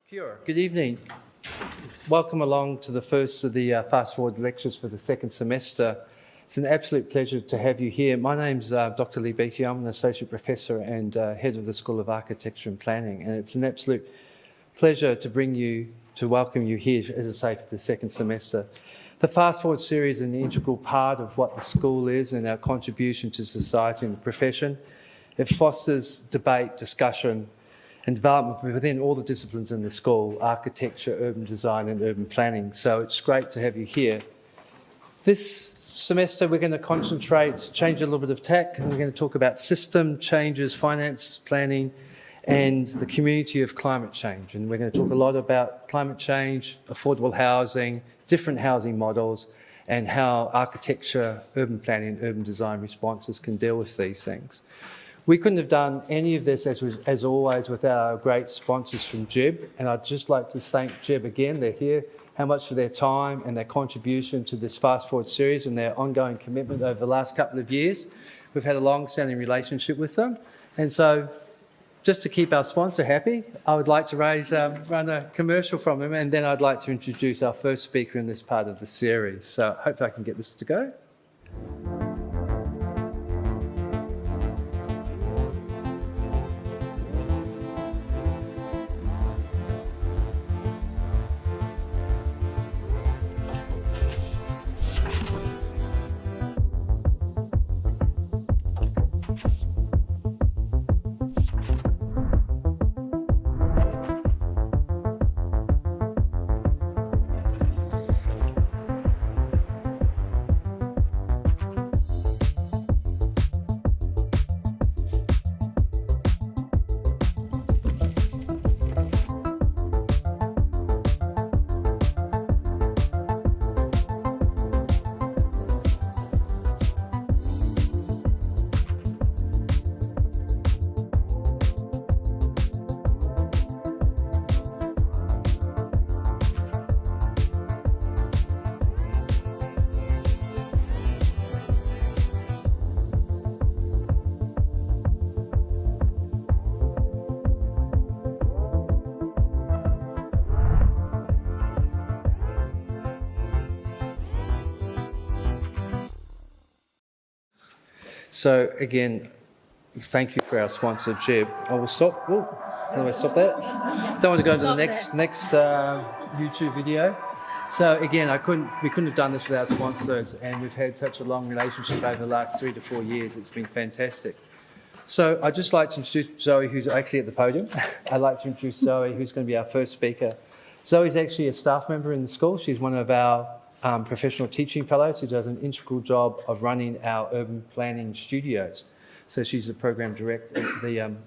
Kia ora. Good evening. Welcome along to the first of the Fast Forward lectures for the second semester. It's an absolute pleasure to have you here. My name's Dr. Lee Beattie. I'm an Associate Professor and Head of the School of Architecture and Planning, and it's an absolute pleasure to welcome you here, as I say, for the second semester. The Fast Forward series is an integral part of what the school is and our contribution to society and the profession. It fosters debate, discussion and development within all the disciplines in the school: architecture, urban design and urban planning. So it's great to have you here. This semester we're going to change a little bit of tack, and we're going to talk about system changes, finance, planning and the community of climate change. And we're going to talk a lot about climate change, affordable housing, different housing models and how architecture, urban planning and urban design responses can deal with these things. We couldn't have done any of this, as always, without our great sponsors from JIB, and I'd just like to thank JIB again. They're here, how much for their time and their contribution to this Fast Forward series and their ongoing commitment over the last couple of years. We've had a long-standing relationship with them, and so just to keep our sponsor happy, I would like to run a commercial from them, and then I'd like to introduce our first speaker in this part of the series. So hopefully I can get this to go. So again, thank you for our sponsor, JIB. I will stop. Oh, how do I stop that? Don't want to go into the next YouTube video. So again, we couldn't have done this without sponsors, and we've had such a long relationship over the last 3 to 4 years. It's been fantastic. So I'd just like to introduce Zoë, who's actually at the podium. I'd like to introduce Zoë, who's going to be our first speaker. Zoë's actually a staff member in the school. She's one of our professional teaching fellows who does an integral job of running our urban planning studios. So she's the program director,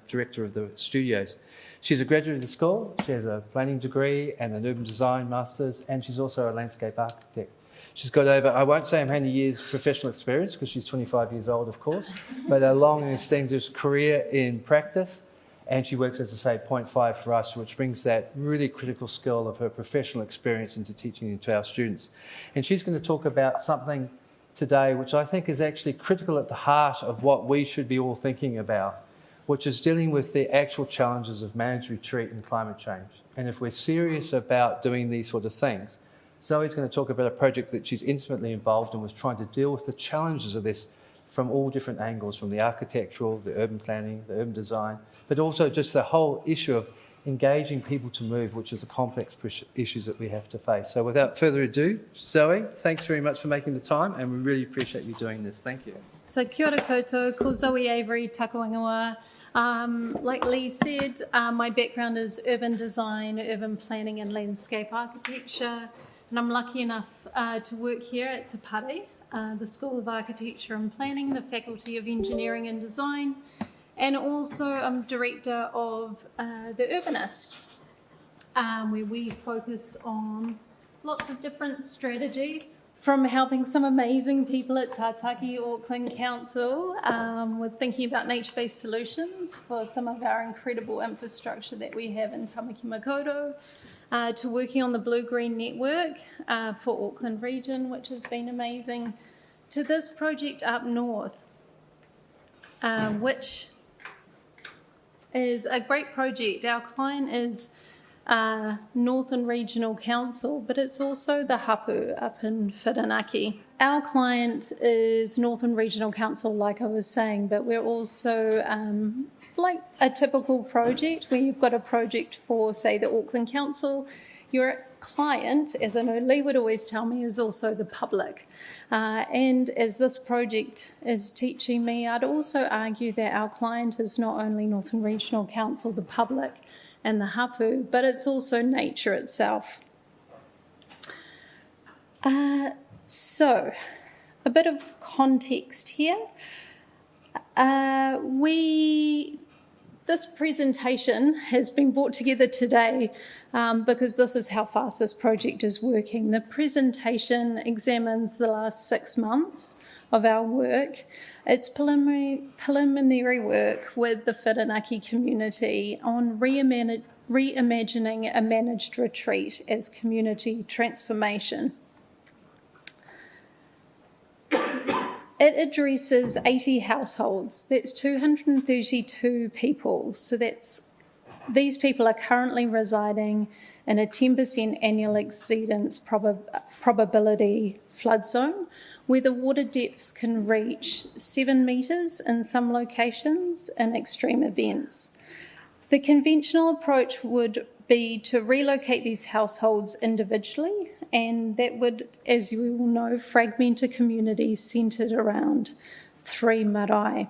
director of the studios. She's a graduate of the school. She has a planning degree and an urban design master's, and she's also a landscape architect. She's got over, I won't say how many years professional experience, because she's 25 years old, of course, but a long and distinguished career in practice. And she works, as I say, 0.5 for us, which brings that really critical skill of her professional experience into teaching into our students. And she's going to talk about something today which I think is actually critical at the heart of what we should be all thinking about, which is dealing with the actual challenges of managed retreat and climate change. And if we're serious about doing these sort of things, Zoë's going to talk about a project that she's intimately involved in, was trying to deal with the challenges of this from all different angles, from the architectural, the urban planning, the urban design, but also just the whole issue of engaging people to move, which is a complex issues that we have to face. So without further ado, Zoë, thanks very much for making the time, and we really appreciate you doing this. Thank you. So kia ora koutou, ko Zoë Avery, Takawangawa. Like Lee said, my background is urban design, urban planning and landscape architecture, and I'm lucky enough to work here at Te Pare, the School of Architecture and Planning, the Faculty of Engineering and Design, and also I'm director of the Urbanist, where we focus on lots of different strategies, from helping some amazing people at Tātaki Auckland Council with thinking about nature-based solutions for some of our incredible infrastructure that we have in Tamaki Makaurau, to working on the Blue-Green Network for Auckland region, which has been amazing, to this project up north, which is a great project. Our client is Northern Regional Council, but it's also the hapu up in Whirinaki. Our client is Northern Regional Council, like I was saying, but we're also like a typical project where you've got a project for, say, the Auckland Council. Your client, as I know Lee would always tell me, is also the public. And as this project is teaching me, I'd also argue that our client is not only Northern Regional Council, the public, and the hapu, but it's also nature itself. So, a bit of context here. This presentation has been brought together today because this is how fast this project is working. The presentation examines the last 6 months of our work. It's preliminary work with the Whirinaki community on reimagining a managed retreat as community transformation. It addresses 80 households. That's 232 people. So these people are currently residing in a 10% annual exceedance probability flood zone, where the water depths can reach 7 metres in some locations in extreme events. The conventional approach would be to relocate these households individually, and that would, as you all know, fragment a community centred around 3 marae.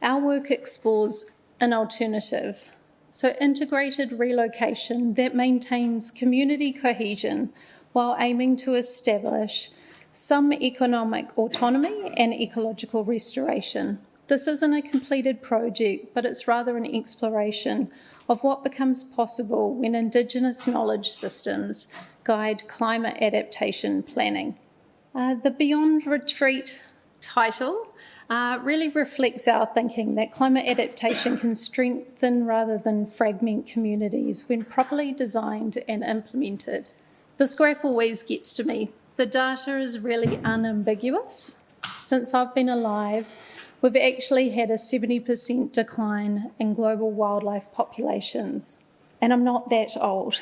Our work explores an alternative, so integrated relocation that maintains community cohesion while aiming to establish some economic autonomy and ecological restoration. This isn't a completed project, but it's rather an exploration of what becomes possible when Indigenous knowledge systems guide climate adaptation planning. The Beyond Retreat title really reflects our thinking that climate adaptation can strengthen rather than fragment communities when properly designed and implemented. This graph always gets to me. The data is really unambiguous. Since I've been alive, we've actually had a 70% decline in global wildlife populations, and I'm not that old.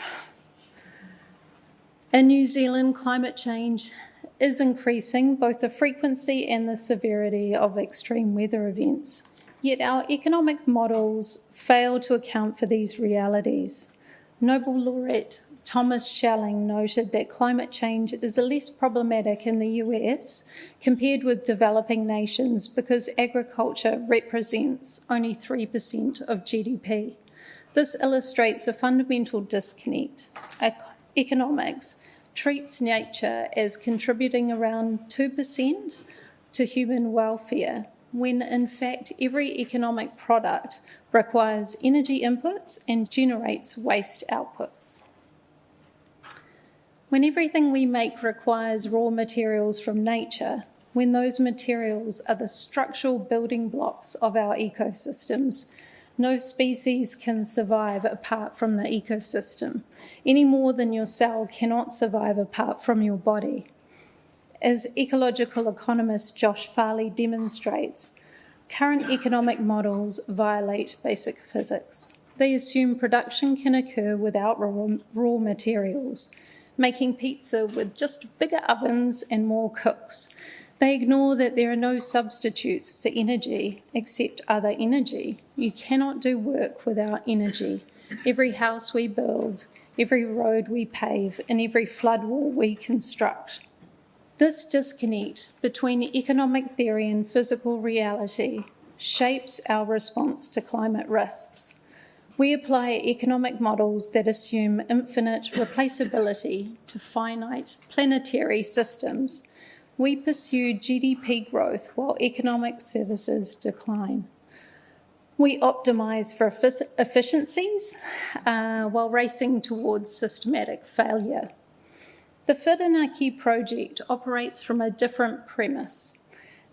In New Zealand, climate change is increasing both the frequency and the severity of extreme weather events, yet our economic models fail to account for these realities. Nobel laureate Thomas Schelling noted that climate change is less problematic in the US compared with developing nations because agriculture represents only 3% of GDP. This illustrates a fundamental disconnect. Economics treats nature as contributing around 2% to human welfare, when in fact every economic product requires energy inputs and generates waste outputs. When everything we make requires raw materials from nature, when those materials are the structural building blocks of our ecosystems, no species can survive apart from the ecosystem, any more than your cell cannot survive apart from your body. As ecological economist Josh Farley demonstrates, current economic models violate basic physics. They assume production can occur without raw materials, making pizza with just bigger ovens and more cooks. They ignore that there are no substitutes for energy except other energy. You cannot do work without energy. Every house we build, every road we pave, and every flood wall we construct. This disconnect between economic theory and physical reality shapes our response to climate risks. We apply economic models that assume infinite replaceability to finite planetary systems. We pursue GDP growth while economic services decline. We optimise for efficiencies while racing towards systematic failure. The Whirinaki project operates from a different premise,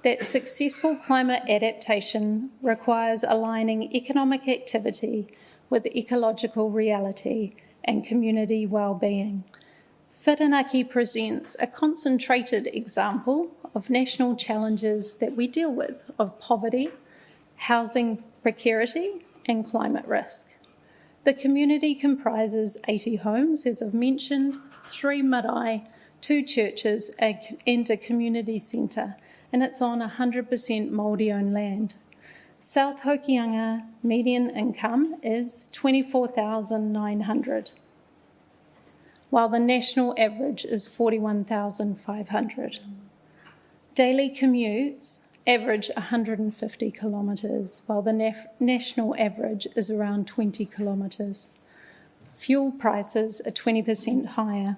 that successful climate adaptation requires aligning economic activity with ecological reality and community well-being. Whirinaki presents a concentrated example of national challenges that we deal with, of poverty, housing precarity, and climate risk. The community comprises 80 homes, as I've mentioned, 3 marae, 2 churches and a community centre, and it's on 100% Māori-owned land. South Hokianga median income is $24,900, while the national average is $41,500. Daily commutes average 150 kilometres, while the national average is around 20 kilometres. Fuel prices are 20% higher.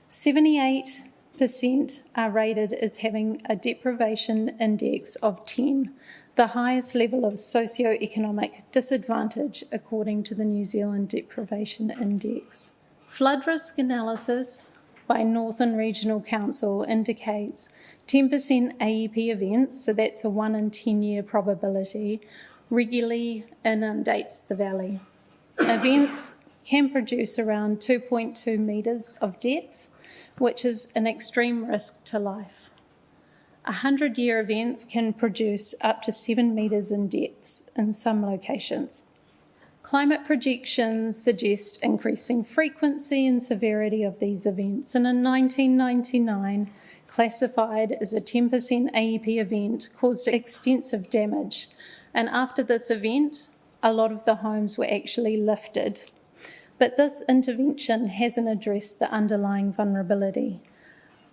78% are rated as having a deprivation index of 10, the highest level of socio-economic disadvantage according to the New Zealand Deprivation Index. Flood risk analysis by Northern Regional Council indicates 10% AEP events, so that's a 1 in 10 year probability, regularly inundates the valley. Events can produce around 2.2 metres of depth, which is an extreme risk to life. 100-year events can produce up to 7 metres in depth in some locations. Climate projections suggest increasing frequency and severity of these events, and in 1999, classified as a 10% AEP event caused extensive damage. And after this event, a lot of the homes were actually lifted. But this intervention hasn't addressed the underlying vulnerability.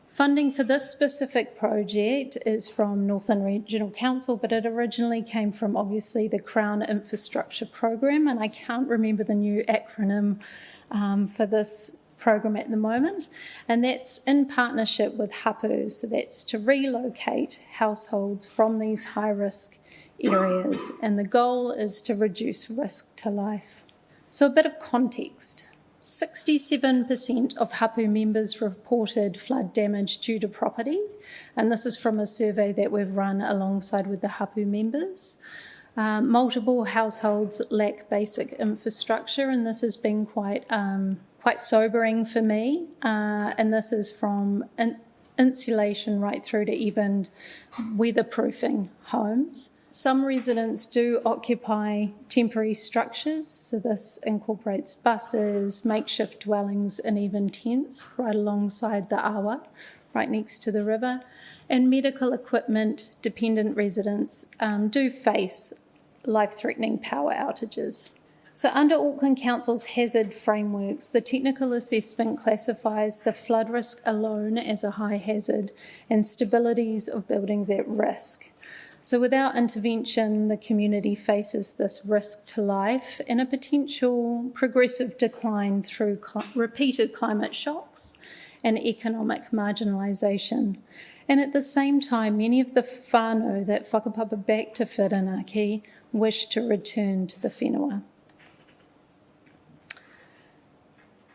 Funding for this specific project is from Northern Regional Council, but it originally came from, obviously, the Crown Infrastructure Program, and I can't remember the new acronym for this program at the moment, and that's in partnership with hapu, so that's to relocate households from these high-risk areas, and the goal is to reduce risk to life. So a bit of context. 67% of hapu members reported flood damage due to property, and this is from a survey that we've run alongside with the hapu members. Multiple households lack basic infrastructure, and this has been quite sobering for me, and this is from insulation right through to even weatherproofing homes. Some residents do occupy temporary structures, so this incorporates buses, makeshift dwellings, and even tents right alongside the awa, right next to the river. And medical equipment dependent residents do face life-threatening power outages. So under Auckland Council's hazard frameworks, the technical assessment classifies the flood risk alone as a high hazard and stabilities of buildings at risk. So without intervention, the community faces this risk to life and a potential progressive decline through repeated climate shocks and economic marginalisation. And at the same time, many of the whānau that whakapapa back to Whirinaki wish to return to the whenua.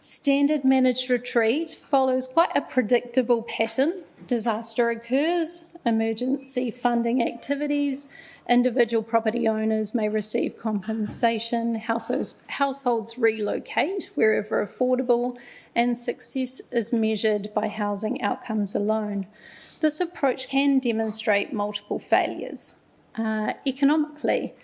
Standard managed retreat follows quite a predictable pattern. Disaster occurs, emergency funding activities, individual property owners may receive compensation, households relocate wherever affordable, and success is measured by housing outcomes alone. This approach can demonstrate multiple failures. Economically,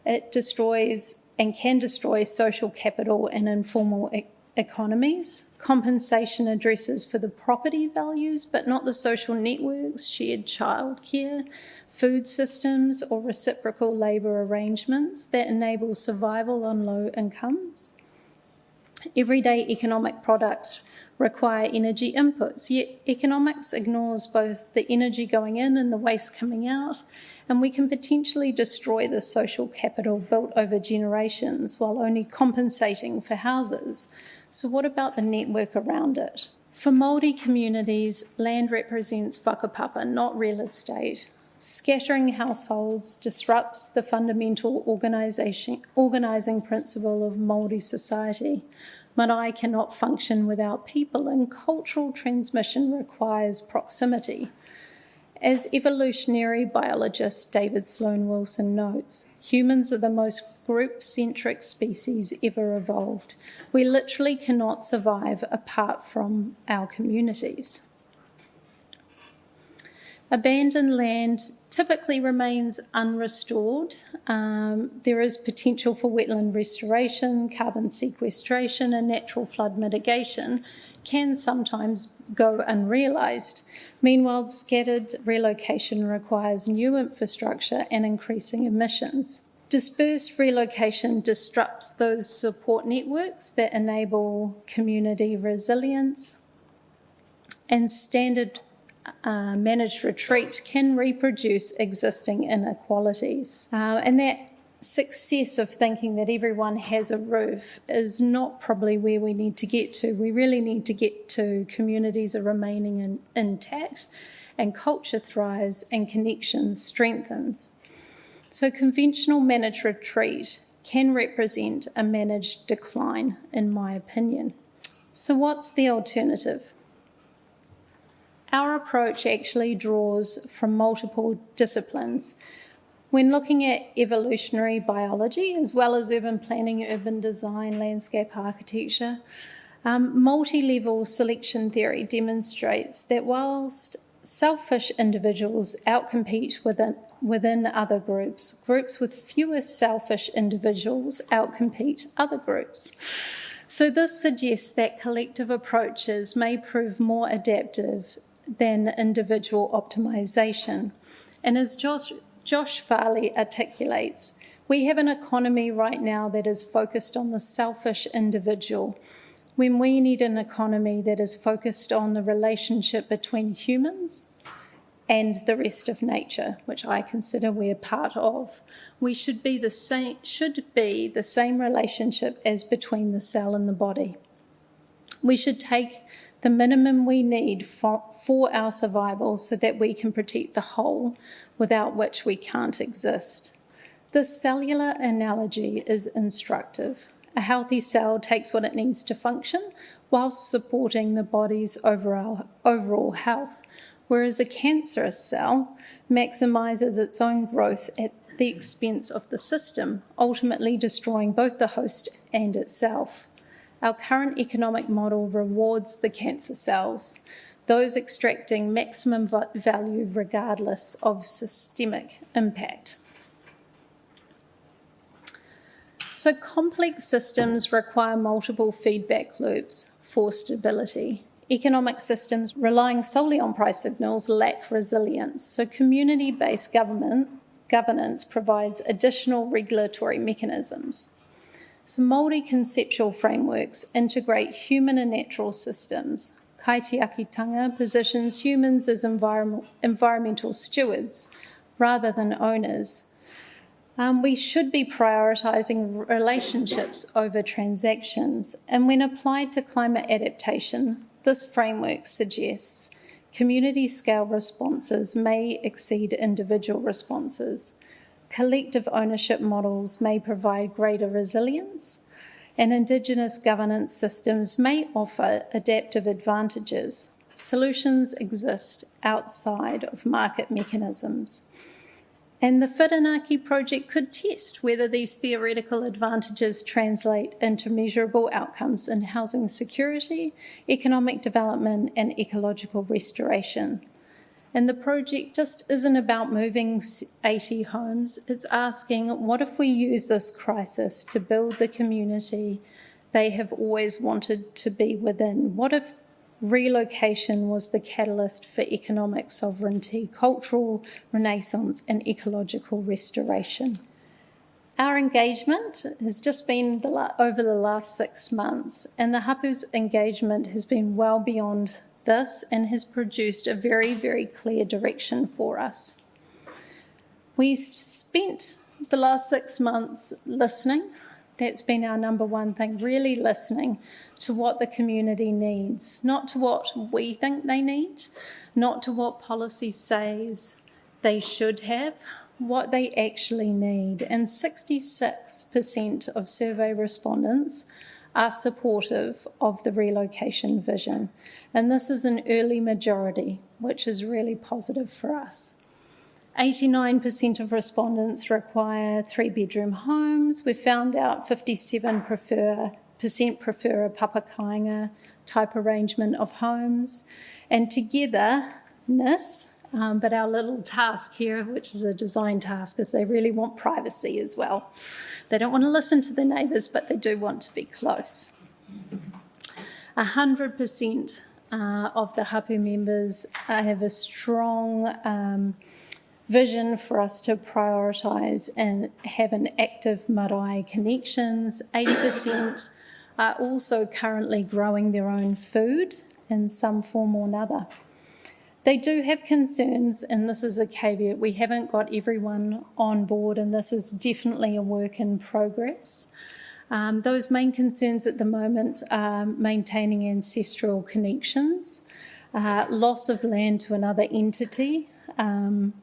it destroys and can destroy social capital and informal economies. Compensation addresses for the property values, but not the social networks, shared childcare, food systems, or reciprocal labour arrangements that enable survival on low incomes. Everyday economic products require energy inputs, yet economics ignores both the energy going in and the waste coming out, and we can potentially destroy the social capital built over generations while only compensating for houses. So what about the network around it? For Māori communities, land represents whakapapa, not real estate. Scattering households disrupts the fundamental organising principle of Māori society. Marae cannot function without people, and cultural transmission requires proximity. As evolutionary biologist David Sloan Wilson notes, humans are the most group-centric species ever evolved. We literally cannot survive apart from our communities. Abandoned land typically remains unrestored. There is potential for wetland restoration, carbon sequestration, and natural flood mitigation can sometimes go unrealised. Meanwhile, scattered relocation requires new infrastructure and increasing emissions. Dispersed relocation disrupts those support networks that enable community resilience, and standard managed retreat can reproduce existing inequalities. And that success of thinking that everyone has a roof is not probably where we need to get to. We really need to get to communities are remaining intact and culture thrives and connections strengthens. So conventional managed retreat can represent a managed decline, in my opinion. So what's the alternative? Our approach actually draws from multiple disciplines. When looking at evolutionary biology, as well as urban planning, urban design, landscape architecture, multi-level selection theory demonstrates that whilst selfish individuals outcompete within other groups, groups with fewer selfish individuals outcompete other groups. So this suggests that collective approaches may prove more adaptive than individual optimisation. And as Josh Farley articulates, we have an economy right now that is focused on the selfish individual, when we need an economy that is focused on the relationship between humans and the rest of nature, which I consider we're part of. We should be the same relationship as between the cell and the body. We should take the minimum we need for our survival so that we can protect the whole, without which we can't exist. This cellular analogy is instructive. A healthy cell takes what it needs to function whilst supporting the body's overall health, whereas a cancerous cell maximises its own growth at the expense of the system, ultimately destroying both the host and itself. Our current economic model rewards the cancer cells, those extracting maximum value regardless of systemic impact. So complex systems require multiple feedback loops for stability. Economic systems relying solely on price signals lack resilience, so community-based governance provides additional regulatory mechanisms. So multi-conceptual frameworks integrate human and natural systems. Kaitiakitanga positions humans as environmental stewards rather than owners. We should be prioritising relationships over transactions, and when applied to climate adaptation, this framework suggests community-scale responses may exceed individual responses. Collective ownership models may provide greater resilience, and Indigenous governance systems may offer adaptive advantages. Solutions exist outside of market mechanisms. And the Whirinaki project could test whether these theoretical advantages translate into measurable outcomes in housing security, economic development, and ecological restoration. And the project just isn't about moving 80 homes. It's asking, what if we use this crisis to build the community they have always wanted to be within? What if relocation was the catalyst for economic sovereignty, cultural renaissance, and ecological restoration? Our engagement has just been over the last 6 months, and the Hapu's engagement has been well beyond this and has produced a very, very clear direction for us. We spent the last 6 months listening. That's been our number one thing, really listening to what the community needs, not to what we think they need, not to what policy says they should have, what they actually need. And 66% of survey respondents are supportive of the relocation vision. And this is an early majority, which is really positive for us. 89% of respondents require 3-bedroom homes. We found out 57% prefer a Papakāinga type arrangement of homes. And togetherness But our little task here, which is a design task, is they really want privacy as well. They don't want to listen to their neighbours, but they do want to be close. 100% of the hapu members have a strong vision for us to prioritise and have an active marae connections. 80% are also currently growing their own food in some form or another. They do have concerns, and this is a caveat, we haven't got everyone on board, and this is definitely a work in progress. Those main concerns at the moment are maintaining ancestral connections, loss of land to another entity, and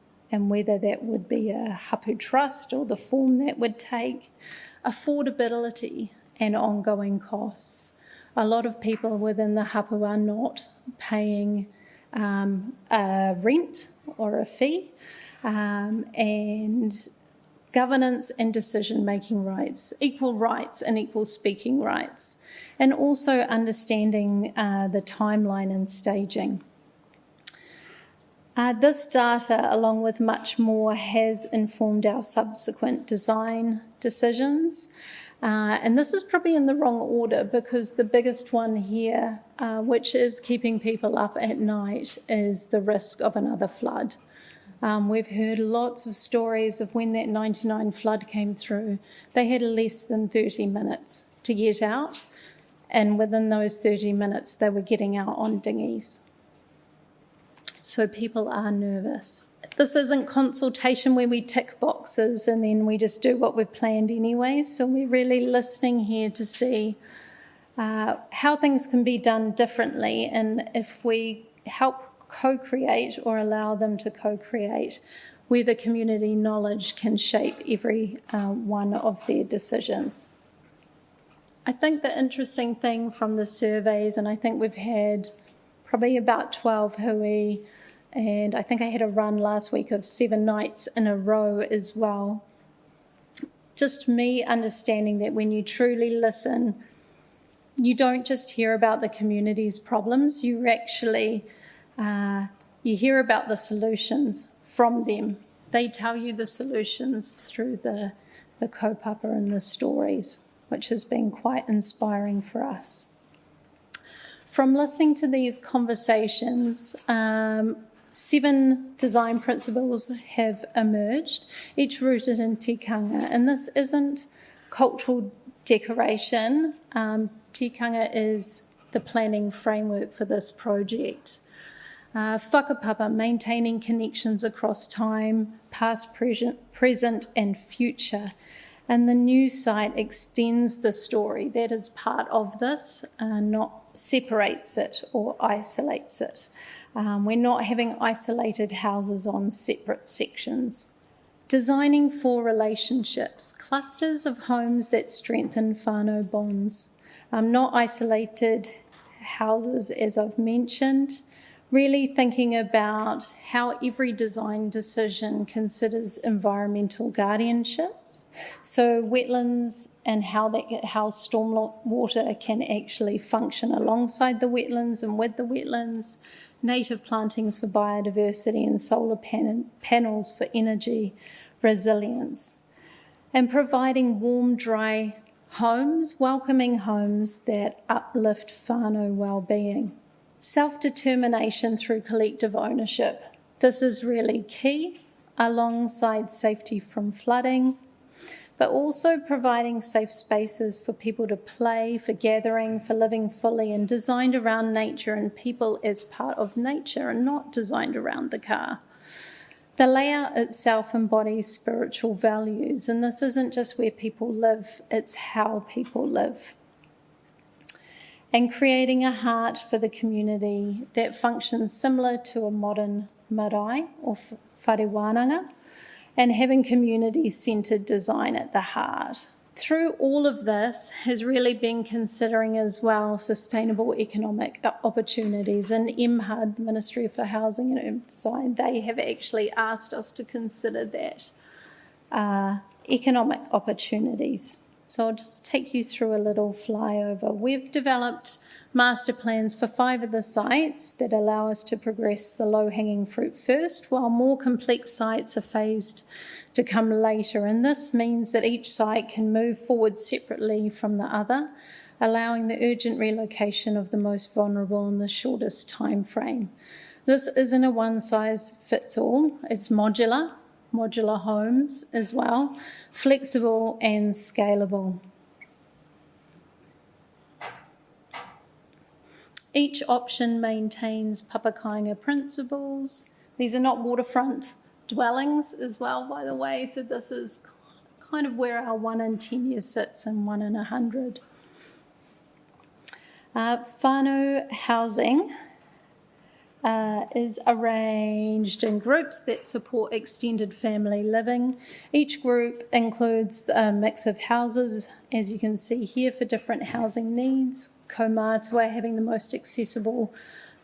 whether that would be a hapu trust or the form that would take, affordability and ongoing costs. A lot of people within the hapu are not paying a rent or a fee, and governance and decision-making rights and equal speaking rights, and also understanding the timeline and staging. This data, along with much more, has informed our subsequent design decisions. And this is probably in the wrong order, because the biggest one here, which is keeping people up at night, is the risk of another flood. We've heard lots of stories of when that 99 flood came through. They had less than 30 minutes to get out, and within those 30 minutes they were getting out on dinghies. So people are nervous. This isn't consultation where we tick boxes and then we just do what we've planned anyway. So we're really listening here to see how things can be done differently, and if we help co-create or allow them to co-create, where the community knowledge can shape every one of their decisions. I think the interesting thing from the surveys, and I think we've had probably about 12 hui, and I think I had a run last week of 7 nights in a row as well. Just me understanding that when you truly listen, you don't just hear about the community's problems, you actually you hear about the solutions from them. They tell you the solutions through the kaupapa and the stories, which has been quite inspiring for us. From listening to these conversations, 7 design principles have emerged, each rooted in tikanga. And this isn't cultural decoration. Tikanga is the planning framework for this project. Whakapapa, maintaining connections across time, past, present and future. And the new site extends the story that is part of this, not separates it or isolates it. We're not having isolated houses on separate sections. Designing for relationships, clusters of homes that strengthen whānau bonds. Not isolated houses, as I've mentioned. Really thinking about how every design decision considers environmental guardianships. So wetlands and how stormwater can actually function alongside the wetlands and with the wetlands. Native plantings for biodiversity and solar panels for energy resilience. And providing warm, dry homes, welcoming homes that uplift whānau well-being. Self-determination through collective ownership. This is really key, alongside safety from flooding, but also providing safe spaces for people to play, for gathering, for living fully, and designed around nature and people as part of nature and not designed around the car. The layout itself embodies spiritual values, and this isn't just where people live, it's how people live. And creating a heart for the community that functions similar to a modern marae or whare wānanga, and having community-centred design at the heart. Through all of this has really been considering as well sustainable economic opportunities. And MHUD, the Ministry for Housing and Urban Design, they have actually asked us to consider that economic opportunities. So I'll just take you through a little flyover. We've developed master plans for 5 of the sites that allow us to progress the low-hanging fruit first, while more complex sites are phased to come later. And this means that each site can move forward separately from the other, allowing the urgent relocation of the most vulnerable in the shortest time frame. This isn't a one-size-fits-all. It's modular homes as well, flexible and scalable. Each option maintains Papakāinga principles. These are not waterfront dwellings as well, by the way, so this is kind of where our 1 in 10 years sits and 1 in 100. Whānau housing is arranged in groups that support extended family living. Each group includes a mix of houses, as you can see here, for different housing needs. Kaumātua having the most accessible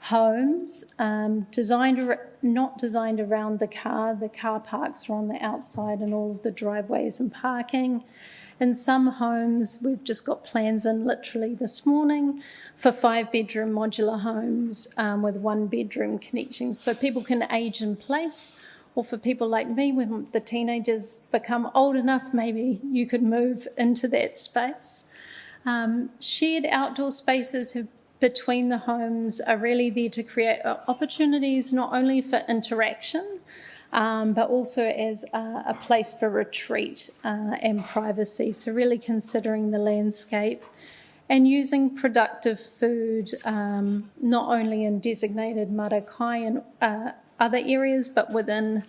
homes, not designed around the car parks are on the outside and all of the driveways and parking. In some homes, we've just got plans in literally this morning for 5-bedroom modular homes with 1-bedroom connections, so people can age in place, or for people like me, when the teenagers become old enough, maybe you could move into that space. Shared outdoor spaces between the homes are really there to create opportunities not only for interaction, but also as a place for retreat and privacy. So really considering the landscape and using productive food, not only in designated marakai and other areas, but within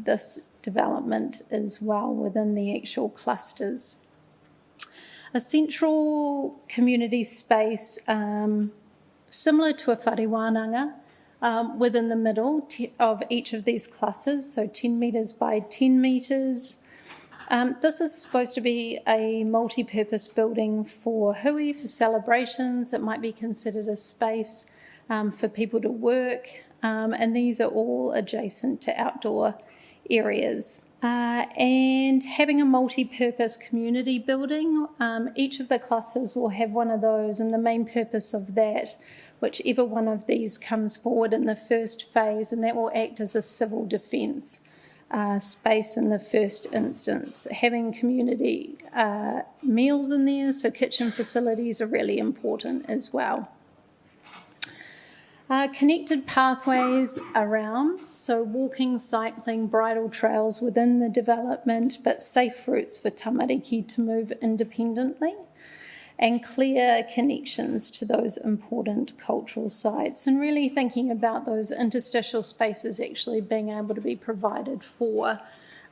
this development as well, within the actual clusters. A central community space similar to a whare within the middle of each of these clusters, so 10 metres by 10 metres. This is supposed to be a multi-purpose building for hui, for celebrations. It might be considered a space for people to work, and these are all adjacent to outdoor areas. And having a multi-purpose community building, each of the clusters will have one of those, and the main purpose of that, whichever one of these comes forward in the first phase, and that will act as a civil defence space in the first instance. Having community meals in there, so kitchen facilities are really important as well. Connected pathways around, so walking, cycling, bridle trails within the development, but safe routes for tamariki to move independently, and clear connections to those important cultural sites, and really thinking about those interstitial spaces actually being able to be provided for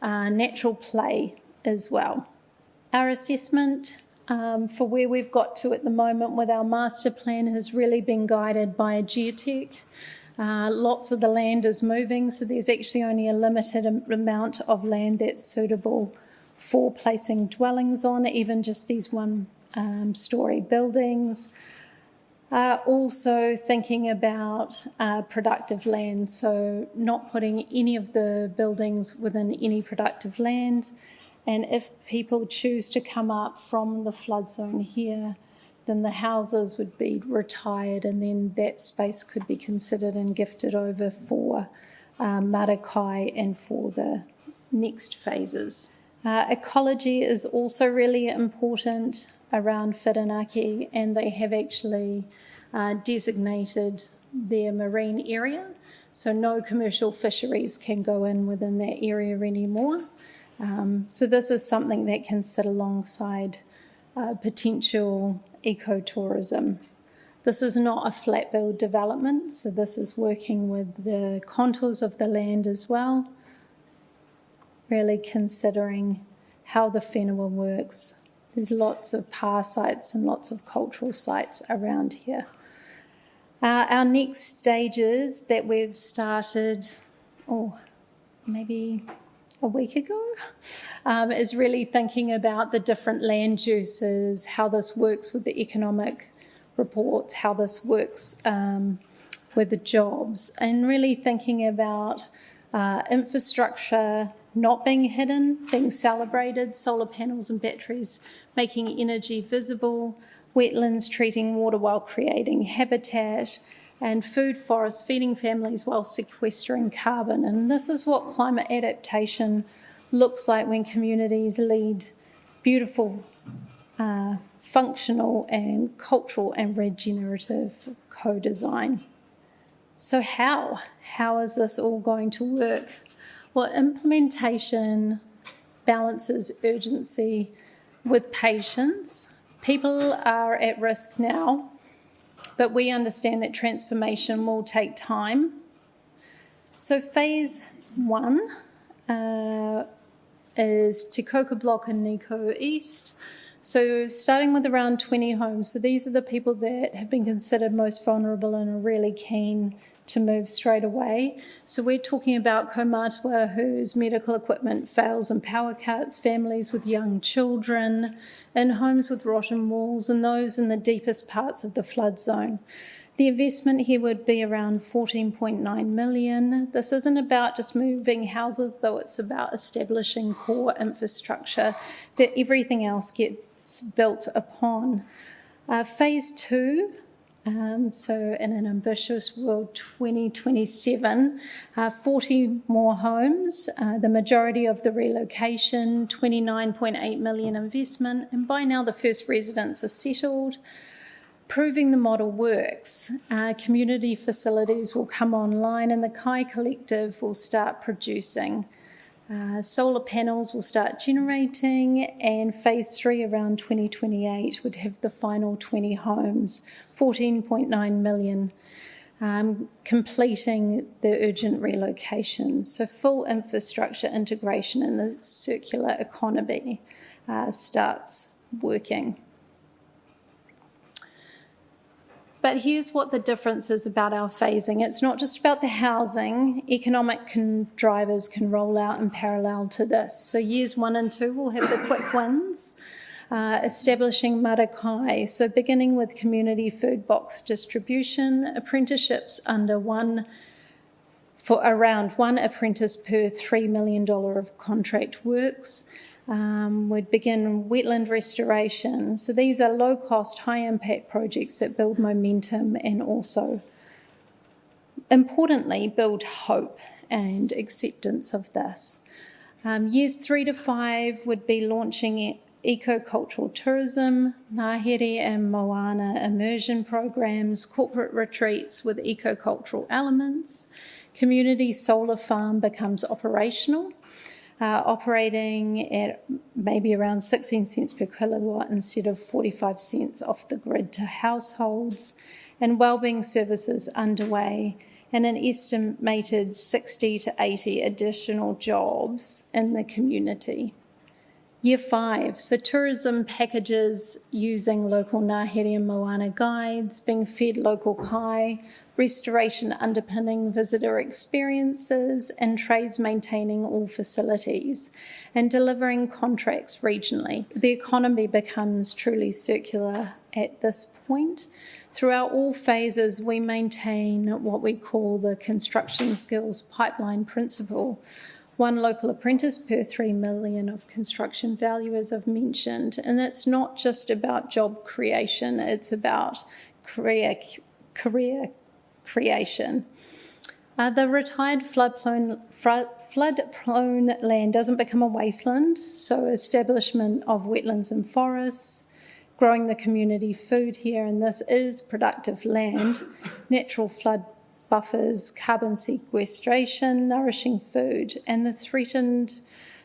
natural play as well. Our assessment for where we've got to at the moment with our master plan has really been guided by a geotech. Lots of the land is moving, so there's actually only a limited amount of land that's suitable for placing dwellings on, even just these one-storey buildings. Also thinking about productive land, so not putting any of the buildings within any productive land. And if people choose to come up from the flood zone here, then the houses would be retired, and then that space could be considered and gifted over for marakai and for the next phases. Ecology is also really important around Whirinaki, and they have actually designated their marine area, so no commercial fisheries can go in within that area anymore. So this is something that can sit alongside potential ecotourism. This is not a flat build development, so this is working with the contours of the land as well, really considering how the whenua works. There's lots of pa sites and lots of cultural sites around here. Our next stages that we've started, maybe a week ago, is really thinking about the different land uses, how this works with the economic reports, how this works with the jobs, and really thinking about infrastructure not being hidden, being celebrated, solar panels and batteries making energy visible, wetlands treating water while creating habitat, and food forests feeding families while sequestering carbon. And this is what climate adaptation looks like when communities lead beautiful, functional and cultural and regenerative co-design. So how is this all going to work? Well, implementation balances urgency with patience. People are at risk now, but we understand that transformation will take time. So phase 1 is Te Coca Block in Nico East. So starting with around 20 homes. So these are the people that have been considered most vulnerable and are really keen to move straight away. So we're talking about Kaumatua, whose medical equipment fails and power cuts, families with young children, in homes with rotten walls, and those in the deepest parts of the flood zone. The investment here would be around 14.9 million. This isn't about just moving houses, though it's about establishing core infrastructure that everything else gets built upon. Phase 2, so in an ambitious world 2027, 40 more homes, the majority of the relocation, 29.8 million investment, and by now the first residents are settled, proving the model works. Community facilities will come online and the Kai Collective will start producing. Solar panels will start generating, and phase 3 around 2028 would have the final 20 homes, 14.9 million, completing the urgent relocation. So full infrastructure integration in the circular economy starts working. But here's what the difference is about our phasing. It's not just about the housing. Economic drivers can roll out in parallel to this. So years 1 and 2 will have the quick wins, establishing marakai. So beginning with community food box distribution, apprenticeships for around one apprentice per $3 million of contract works. We'd begin wetland restoration. So these are low-cost, high-impact projects that build momentum and also, importantly, build hope and acceptance of this. Years 3 to 5 would be launching eco-cultural tourism, ngahere and moana immersion programs, corporate retreats with eco-cultural elements. Community solar farm becomes operational, operating at maybe around 16 cents per kilowatt instead of 45 cents off the grid to households, and wellbeing services underway, and an estimated 60 to 80 additional jobs in the community. Year 5, so tourism packages using local ngahere and moana guides, being fed local kai, restoration underpinning visitor experiences, and trades maintaining all facilities, and delivering contracts regionally. The economy becomes truly circular at this point. Throughout all phases, we maintain what we call the construction skills pipeline principle. 1 local apprentice per 3 million of construction value, as I've mentioned. And it's not just about job creation, it's about career creation. The retired flood-prone land doesn't become a wasteland, so establishment of wetlands and forests, growing the community food here, and this is productive land, natural flood buffers, carbon sequestration, nourishing food, and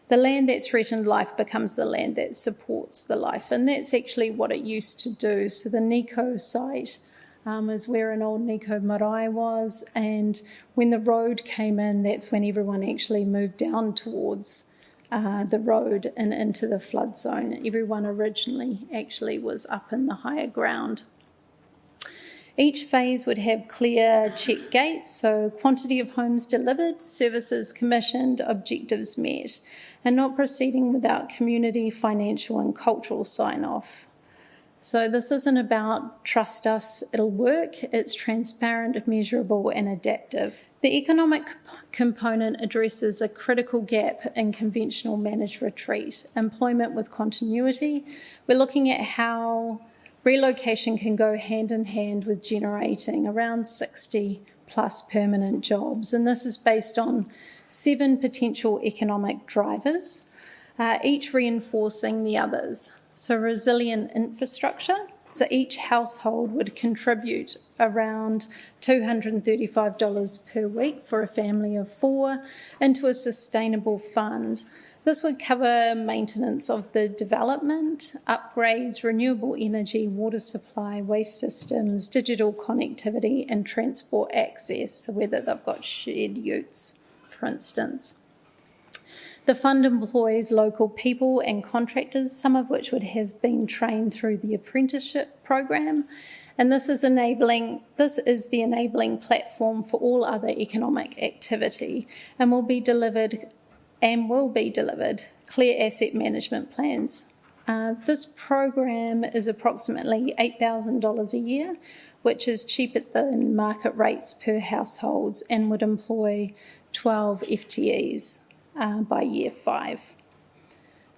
the land that threatened life becomes the land that supports the life, and that's actually what it used to do. So the Nico site is where an old Nico marae was, and when the road came in, that's when everyone actually moved down towards the road and into the flood zone. Everyone originally actually was up in the higher ground. Each phase would have clear check gates, so quantity of homes delivered, services commissioned, objectives met, and not proceeding without community, financial and cultural sign-off. So this isn't about trust us, it'll work. It's transparent, measurable and adaptive. The economic component addresses a critical gap in conventional managed retreat, employment with continuity. We're looking at how relocation can go hand in hand with generating around 60 plus permanent jobs. And this is based on 7 potential economic drivers, each reinforcing the others. So resilient infrastructure. So each household would contribute around $235 per week for a family of 4 into a sustainable fund. This would cover maintenance of the development, upgrades, renewable energy, water supply, waste systems, digital connectivity, and transport access, so whether they've got shared utes, for instance. The fund employs local people and contractors, some of which would have been trained through the apprenticeship program, and this is the enabling platform for all other economic activity, and will be delivered clear asset management plans. This program is approximately $8,000 a year, which is cheaper than market rates per households, and would employ 12 FTEs by year 5.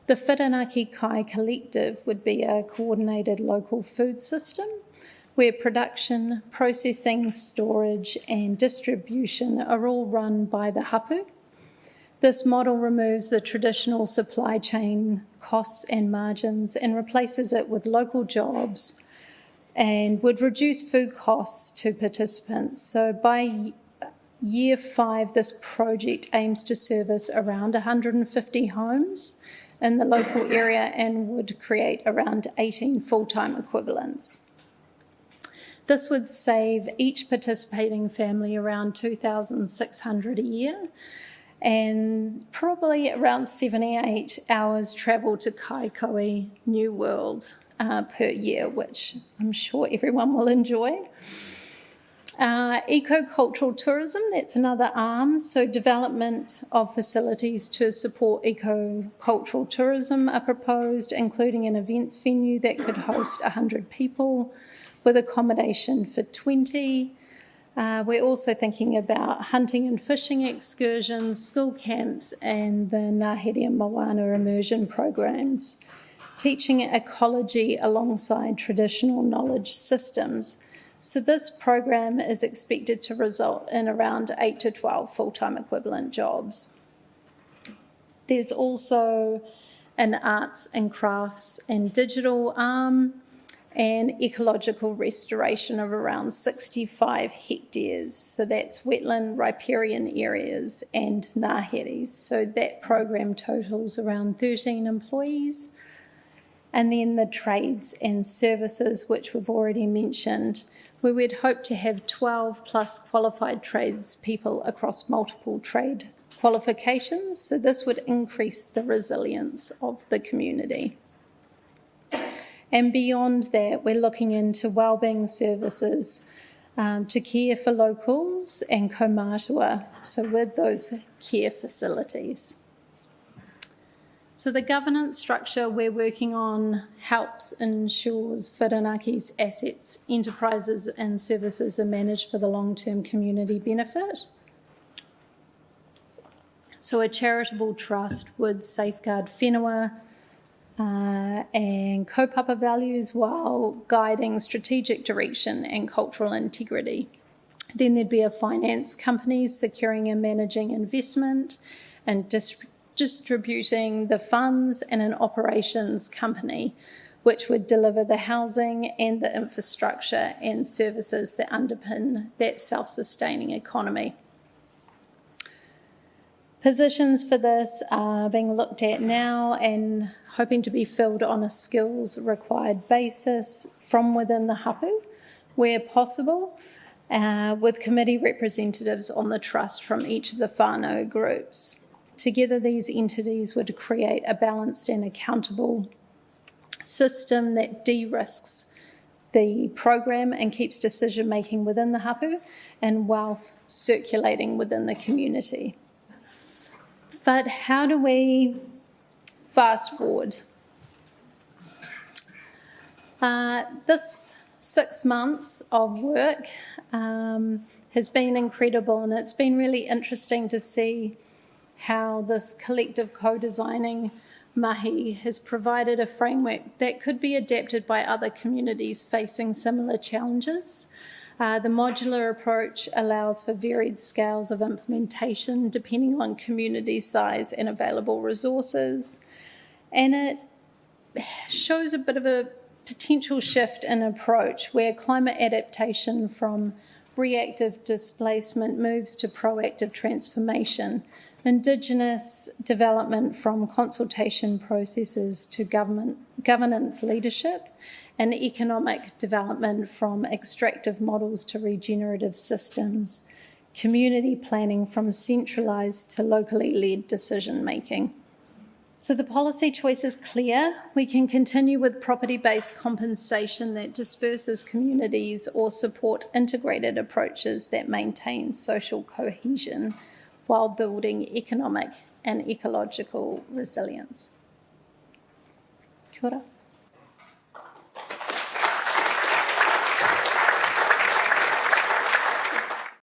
The Whirinaki Kai Collective would be a coordinated local food system where production, processing, storage and distribution are all run by the hapu. This model removes the traditional supply chain costs and margins and replaces it with local jobs and would reduce food costs to participants. So by year 5, this project aims to service around 150 homes in the local area and would create around 18 full-time equivalents. This would save each participating family around $2,600 a year and probably around 78 hours travel to Kaikoui, New World per year, which I'm sure everyone will enjoy. Eco-cultural tourism, that's another arm. So development of facilities to support eco-cultural tourism are proposed, including an events venue that could host 100 people with accommodation for 20. We're also thinking about hunting and fishing excursions, school camps, and the Ngāhere Moana immersion programs, teaching ecology alongside traditional knowledge systems. So this program is expected to result in around 8 to 12 full-time equivalent jobs. There's also an arts and crafts and digital arm and ecological restoration of around 65 hectares. So that's wetland, riparian areas and ngāheres. So that program totals around 13 employees. And then the trades and services, which we've already mentioned, where we'd hope to have 12 plus qualified tradespeople across multiple trade qualifications. So this would increase the resilience of the community. And beyond that, we're looking into wellbeing services to care for locals and kaumātua, so with those care facilities. So the governance structure we're working on helps ensures Whirinaki's assets, enterprises and services are managed for the long-term community benefit. So a charitable trust would safeguard whenua and kaupapa values while guiding strategic direction and cultural integrity. Then there'd be a finance company securing and managing investment and distributing the funds, and an operations company which would deliver the housing and the infrastructure and services that underpin that self-sustaining economy. Positions for this are being looked at now and hoping to be filled on a skills required basis from within the hapu where possible, with committee representatives on the trust from each of the whānau groups. Together, these entities would create a balanced and accountable system that de-risks the program and keeps decision-making within the hapu and wealth circulating within the community. But how do we fast forward? This 6 months of work has been incredible, and it's been really interesting to see how this collective co-designing mahi has provided a framework that could be adapted by other communities facing similar challenges. The modular approach allows for varied scales of implementation depending on community size and available resources, and it shows a bit of a potential shift in approach where climate adaptation from reactive displacement moves to proactive transformation, Indigenous development from consultation processes to governance leadership, and economic development from extractive models to regenerative systems, community planning from centralised to locally led decision making. So the policy choice is clear. We can continue with property-based compensation that disperses communities or support integrated approaches that maintain social cohesion while building economic and ecological resilience. Kia ora.